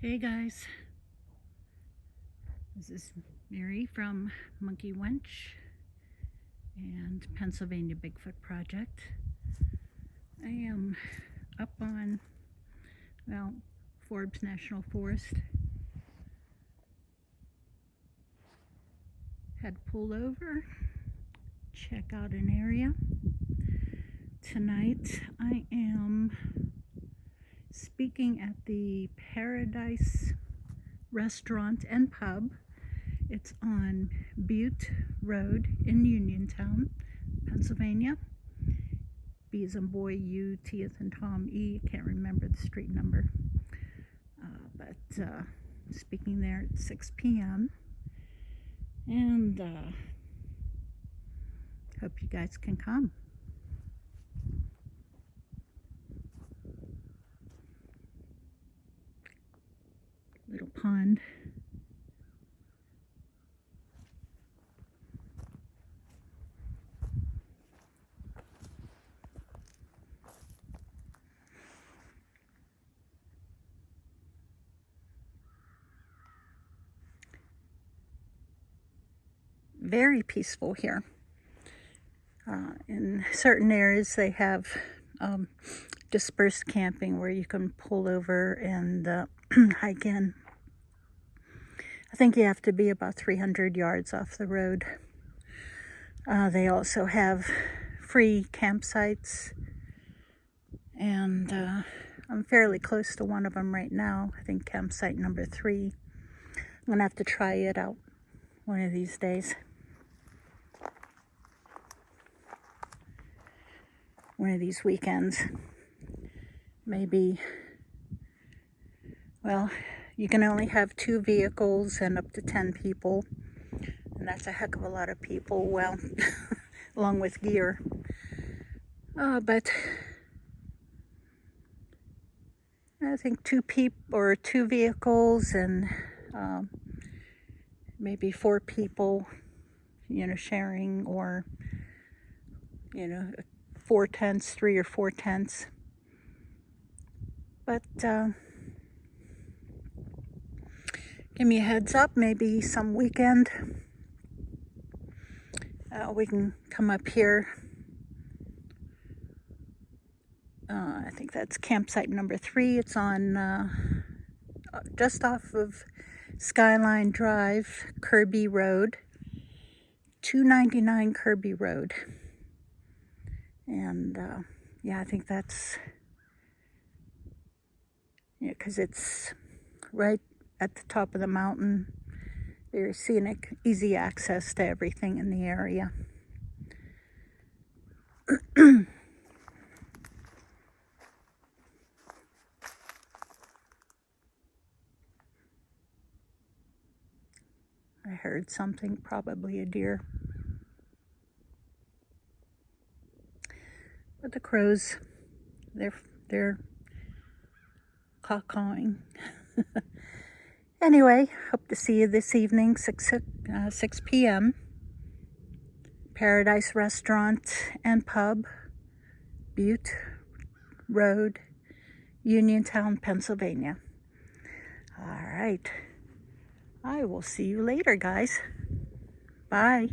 Hey guys, this is Mary from Monkey Wench and Pennsylvania Bigfoot Project. I am up on, Forbes National Forest. Had pulled over, check out an area. Tonight I am speaking at the Paradise Restaurant and Pub. It's on Butte Road in Uniontown, Pennsylvania. B as in boy, U, T as in Tom, E. I can't remember the street number. But speaking there at 6 p.m. And hope you guys can come. Little pond. Very peaceful here. In certain areas they have dispersed camping where you can pull over and hike in. I think you have to be about 300 yards off the road. They also have free campsites, and I'm fairly close to one of them right now. I think campsite number 3. I'm gonna have to try it out one of these days. One of these weekends. Maybe, well, you can only have 2 vehicles and up to 10 people. And that's a heck of a lot of people, well, along with gear. But I think 2 vehicles and maybe 4 people, sharing, or 4 tents, 3 or 4 tents. But give me a heads up, maybe some weekend we can come up here. I think that's campsite number 3. It's on just off of Skyline Drive, Kirby Road, 299 Kirby Road. And yeah, I think that's, because it's right at the top of the mountain. Very scenic, easy access to everything in the area. I heard something, probably a deer. But the crows, they're caw-cawing. Anyway, hope to see you this evening, 6 p.m. Paradise Restaurant and Pub, Butte Road, Uniontown, Pennsylvania. All right. I will see you later, guys. Bye.